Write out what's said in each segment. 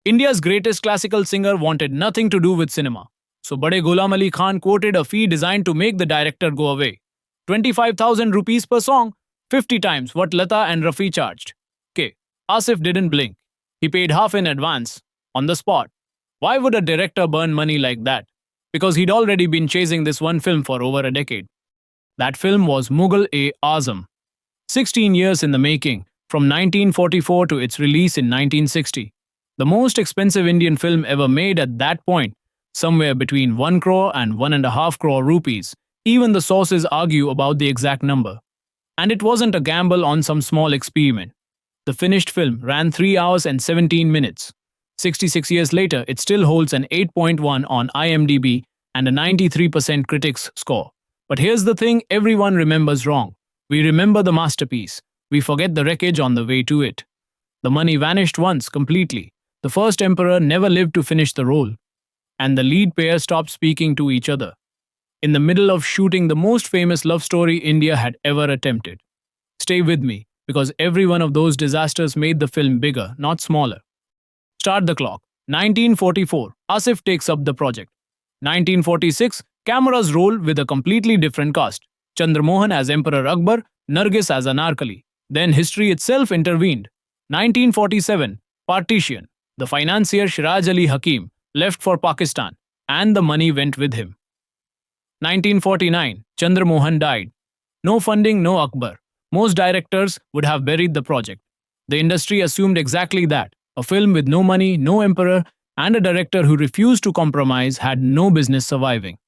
India's greatest classical singer wanted nothing to do with cinema. So Bade Ghulam Ali Khan quoted a fee designed to make the director go away. 25,000 rupees per song, 50 times what Lata and Rafi charged. K. Asif didn't blink. He paid half in advance, on the spot. Why would a director burn money like that? Because he'd already been chasing this one film for over a decade. That film was Mughal-e-Azam. 16 years in the making, from 1944 to its release in 1960. The most expensive Indian film ever made at that point, somewhere between 1 crore and 1.5 crore rupees. Even the sources argue about the exact number. And it wasn't a gamble on some small experiment. The finished film ran 3 hours and 17 minutes. 66 years later, it still holds an 8.1 on IMDb and a 93% critics score. But here's the thing everyone remembers wrong. We remember the masterpiece. We forget the wreckage on the way to it. The money vanished once completely. The first emperor never lived to finish the role. And the lead pair stopped speaking to each other. In the middle of shooting the most famous love story India had ever attempted. Stay with me, because every one of those disasters made the film bigger, not smaller. Start the clock. 1944, Asif takes up the project. 1946, cameras roll with a completely different cast. Chandramohan as Emperor Akbar, Nargis as Anarkali. Then history itself intervened. 1947, Partition. The financier Shiraj Ali Hakim left for Pakistan, and the money went with him. 1949, Chandramohan died. No funding, no Akbar. Most directors would have buried the project. The industry assumed exactly that. A film with no money, no emperor, and a director who refused to compromise had no business surviving.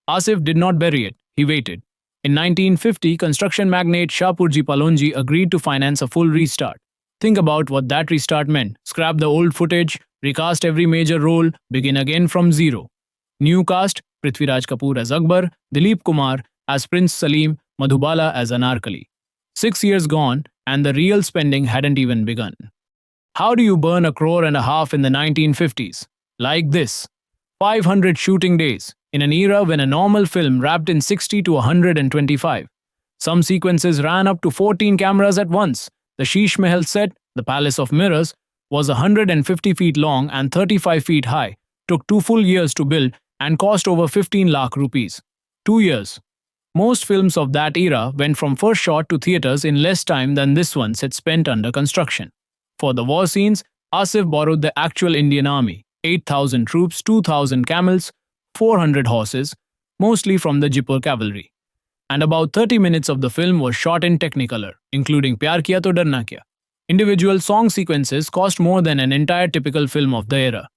Asif did not bury it, he waited. In 1950, construction magnate Shahpurji Palonji agreed to finance a full restart. Think about what that restart meant. Scrap the old footage, recast every major role, begin again from zero. New cast, Prithviraj Kapoor as Akbar, Dilip Kumar as Prince Salim, Madhubala as Anarkali. 6 years gone, and the real spending hadn't even begun. How do you burn 1.5 crore in the 1950s? Like this. 500 shooting days, in an era when a normal film wrapped in 60 to 125. Some sequences ran up to 14 cameras at once. The Sheesh Mahal set, the Palace of Mirrors, was 150 feet long and 35 feet high, took 2 full years to build and cost over 15 lakh rupees. 2 years. Most films of that era went from first shot to theaters in less time than this one set spent under construction. For the war scenes, Asif borrowed the actual Indian army, 8,000 troops, 2,000 camels, 400 horses, mostly from the Jaipur cavalry. And about 30 minutes of the film was shot in Technicolor, including Pyar Kiya To Darna Kya. Individual song sequences cost more than an entire typical film of the era.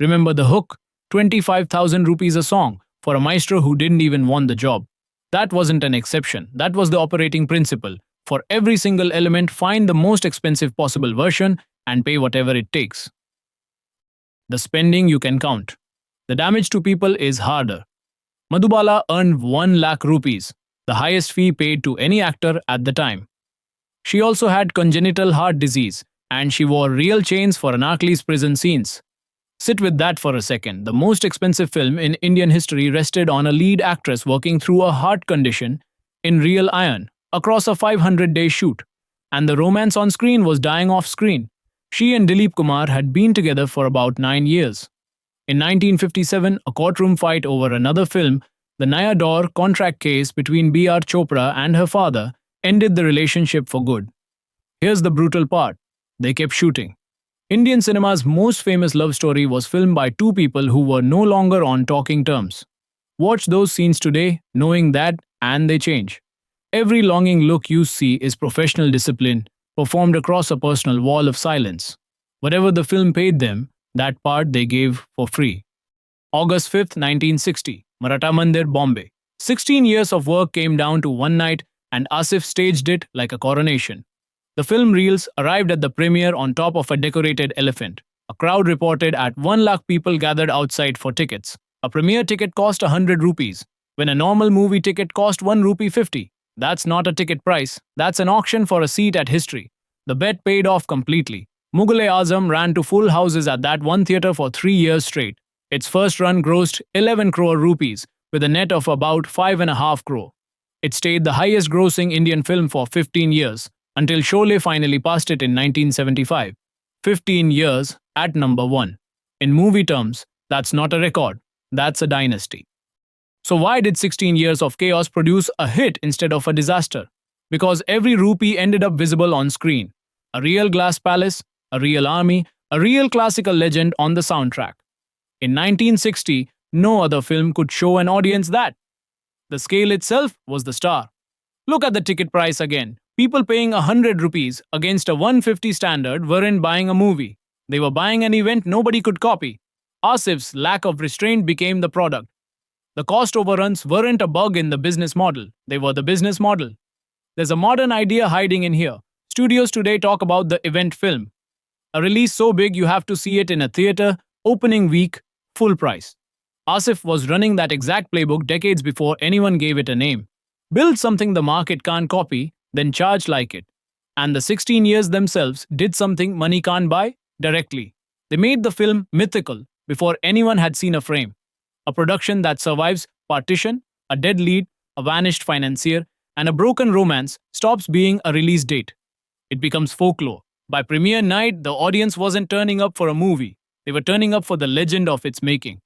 Remember the hook? 25,000 rupees a song for a maestro who didn't even want the job. That wasn't an exception. That was the operating principle. For every single element, find the most expensive possible version and pay whatever it takes. The spending you can count. The damage to people is harder. Madhubala earned 1 lakh rupees, the highest fee paid to any actor at the time. She also had congenital heart disease, and she wore real chains for Anarkali's prison scenes. Sit with that for a second. The most expensive film in Indian history rested on a lead actress working through a heart condition in real iron across a 500-day shoot. And the romance on screen was dying off screen. She and Dilip Kumar had been together for about 9 years. In 1957, a courtroom fight over another film, the Naya Daur contract case between B.R. Chopra and her father, ended the relationship for good. Here's the brutal part. They kept shooting. Indian cinema's most famous love story was filmed by 2 people who were no longer on talking terms. Watch those scenes today, knowing that, and they change. Every longing look you see is professional discipline, performed across a personal wall of silence. Whatever the film paid them, that part they gave for free. August 5th, 1960, Maratha Mandir, Bombay. 16 years of work came down to one night, and Asif staged it like a coronation. The film reels arrived at the premiere on top of a decorated elephant. A crowd reported at 1 lakh people gathered outside for tickets. A premiere ticket cost 100 rupees, when a normal movie ticket cost 1 rupee 50. That's not a ticket price, that's an auction for a seat at history. The bet paid off completely. Mughal-e-Azam ran to full houses at that one theatre for 3 years straight. Its first run grossed 11 crore rupees, with a net of about 5.5 crore. It stayed the highest grossing Indian film for 15 years, until Sholay finally passed it in 1975. 15 years, At number 1. In movie terms, that's not a record, that's a dynasty. So why did 16 years of chaos produce a hit instead of a disaster? Because every rupee ended up visible on screen. A real glass palace, a real army, a real classical legend on the soundtrack. In 1960, no other film could show an audience that. The scale itself was the star. Look at the ticket price again. People paying 100 rupees against a 150 standard weren't buying a movie. They were buying an event nobody could copy. Asif's lack of restraint became the product. The cost overruns weren't a bug in the business model, they were the business model. There's a modern idea hiding in here. Studios today talk about the event film. A release so big you have to see it in a theater, opening week, full price. Asif was running that exact playbook decades before anyone gave it a name. Build something the market can't copy, then charge like it. And the 16 years themselves did something money can't buy directly. They made the film mythical before anyone had seen a frame. A production that survives Partition, a dead lead, a vanished financier, and a broken romance stops being a release date. It becomes folklore. By premiere night, the audience wasn't turning up for a movie. They were turning up for the legend of its making.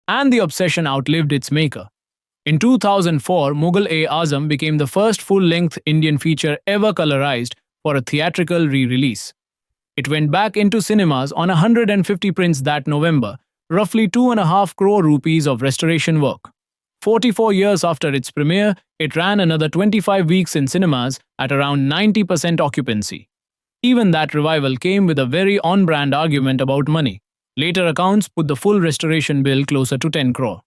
And the obsession outlived its maker. In 2004, Mughal-e-Azam became the first full-length Indian feature ever colorized for a theatrical re-release. It went back into cinemas on 150 prints that November, roughly 2.5 crore rupees of restoration work. 44 years after its premiere, it ran another 25 weeks in cinemas at around 90% occupancy. Even that revival came with a very on-brand argument about money. Later accounts put the full restoration bill closer to 10 crore.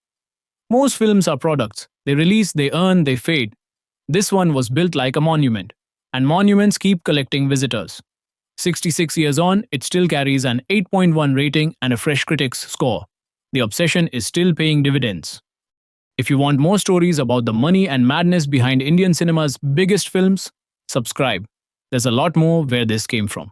Most films are products. They release, they earn, they fade. This one was built like a monument. And monuments keep collecting visitors. 66 years on, it still carries an 8.1 rating and a fresh critics score. The obsession is still paying dividends. If you want more stories about the money and madness behind Indian cinema's biggest films, subscribe. There's a lot more where this came from.